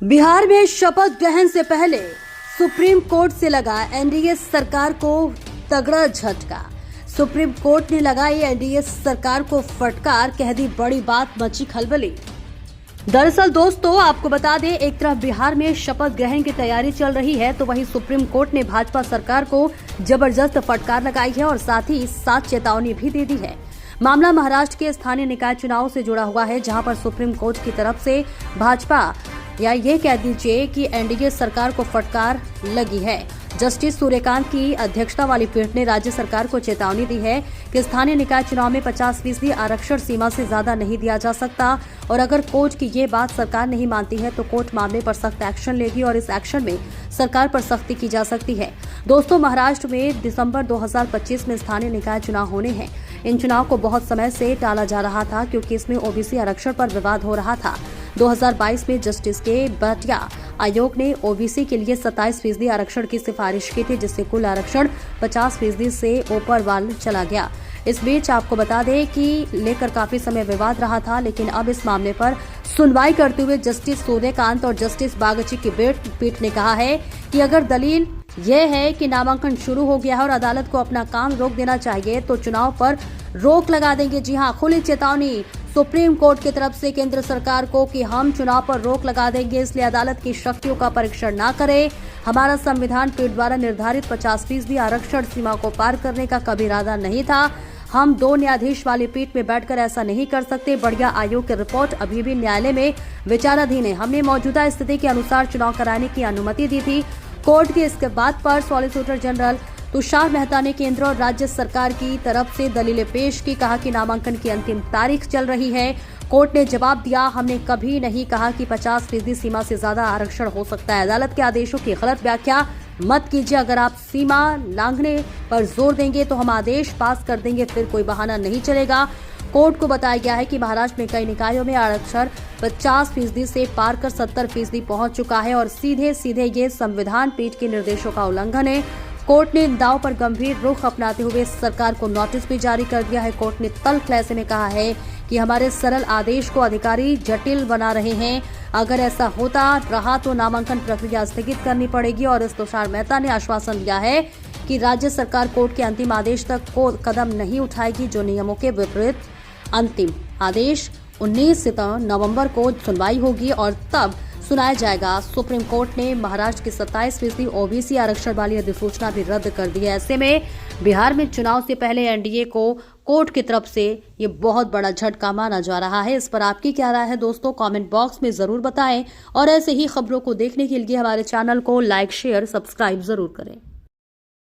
बिहार में शपथ ग्रहण से पहले सुप्रीम कोर्ट से लगा एनडीए सरकार को तगड़ा झटका। सुप्रीम कोर्ट ने लगाई एनडीए सरकार को फटकार, कह दी बड़ी बात, मची खलबली। दरअसल दोस्तों, आपको बता दें, एक तरफ बिहार में शपथ ग्रहण की तैयारी चल रही है, तो वहीं सुप्रीम कोर्ट ने भाजपा सरकार को जबरदस्त फटकार लगाई है और साथ ही चेतावनी भी दे दी है। मामला महाराष्ट्र के स्थानीय निकाय चुनाव से जुड़ा हुआ है, जहां पर सुप्रीम कोर्ट की तरफ से भाजपा या ये कह दीजिए कि एनडीए सरकार को फटकार लगी है। जस्टिस सूर्यकांत की अध्यक्षता वाली पीठ ने राज्य सरकार को चेतावनी दी है कि स्थानीय निकाय चुनाव में 50% आरक्षण सीमा से ज्यादा नहीं दिया जा सकता और अगर कोर्ट की ये बात सरकार नहीं मानती है तो कोर्ट मामले पर सख्त एक्शन लेगी और इस एक्शन में सरकार पर सख्ती की जा सकती है। दोस्तों, महाराष्ट्र में दिसंबर 2025 में स्थानीय निकाय चुनाव होने हैं। इन चुनाव को बहुत समय से टाला जा रहा था क्योंकि इसमें ओबीसी आरक्षण पर विवाद हो रहा था। 2022 में जस्टिस के बटिया आयोग ने ओबीसी के लिए 27% आरक्षण की सिफारिश की थी, जिससे कुल आरक्षण 50% से ऊपर वाल चला गया। इस बीच आपको बता दें कि लेकर काफी समय विवाद रहा था, लेकिन अब इस मामले पर सुनवाई करते हुए जस्टिस सूर्यकांत और जस्टिस बागची की पीठ ने कहा है कि अगर दलील यह है कि नामांकन शुरू हो गया है और अदालत को अपना काम रोक देना चाहिए तो चुनाव पर रोक लगा देंगे। जी हां, खुली चेतावनी सुप्रीम कोर्ट की तरफ से केंद्र सरकार को कि हम चुनाव पर रोक लगा देंगे, इसलिए अदालत की शक्तियों का परीक्षण न करें। हमारा संविधान पीठ द्वारा निर्धारित 50% आरक्षण सीमा को पार करने का कभी इरादा नहीं था। हम 2 न्यायाधीश वाली पीठ में बैठकर ऐसा नहीं कर सकते। बढ़िया आयोग की रिपोर्ट अभी भी न्यायालय में विचाराधीन है। हमने मौजूदा स्थिति के अनुसार चुनाव कराने की अनुमति दी थी। कोर्ट की इसके बात पर सॉलिसिटर जनरल तुषार मेहता ने केंद्र और राज्य सरकार की तरफ से दलीलें पेश की। कहा कि नामांकन की अंतिम तारीख चल रही है। कोर्ट ने जवाब दिया, हमने कभी नहीं कहा कि 50% सीमा से ज्यादा आरक्षण हो सकता है। अदालत के आदेशों की गलत व्याख्या मत कीजिए। अगर आप सीमा लांघने पर जोर देंगे तो हम आदेश पास कर देंगे, फिर कोई बहाना नहीं चलेगा। कोर्ट को बताया गया है कि महाराष्ट्र में कई निकायों में आरक्षण 50% से पार कर 70% पहुंच चुका है और सीधे ये संविधान पीठ के निर्देशों का उल्लंघन है। कोर्ट ने इन दाव पर गंभीर रुख अपनाते हुए सरकार को नोटिस भी जारी कर दिया है। कोर्ट ने तल्ख ऐसे में कहा है कि हमारे सरल आदेश को अधिकारी जटिल बना रहे हैं। अगर ऐसा होता रहा तो नामांकन प्रक्रिया स्थगित करनी पड़ेगी और इस तुषार मेहता ने आश्वासन दिया है कि राज्य सरकार कोर्ट के अंतिम आदेश तक को कदम नहीं उठाएगी जो नियमों के विपरीत। अंतिम आदेश 19 नवंबर को सुनवाई होगी और तब सुनाया जाएगा। सुप्रीम कोर्ट ने महाराष्ट्र की 27% ओबीसी आरक्षण वाली अधिसूचना भी रद्द कर दी है। ऐसे में बिहार में चुनाव से पहले एनडीए को कोर्ट की तरफ से ये बहुत बड़ा झटका माना जा रहा है। इस पर आपकी क्या राय है दोस्तों, कमेंट बॉक्स में जरूर बताएं और ऐसे ही खबरों को देखने के लिए हमारे चैनल को लाइक, शेयर, सब्सक्राइब जरूर करें।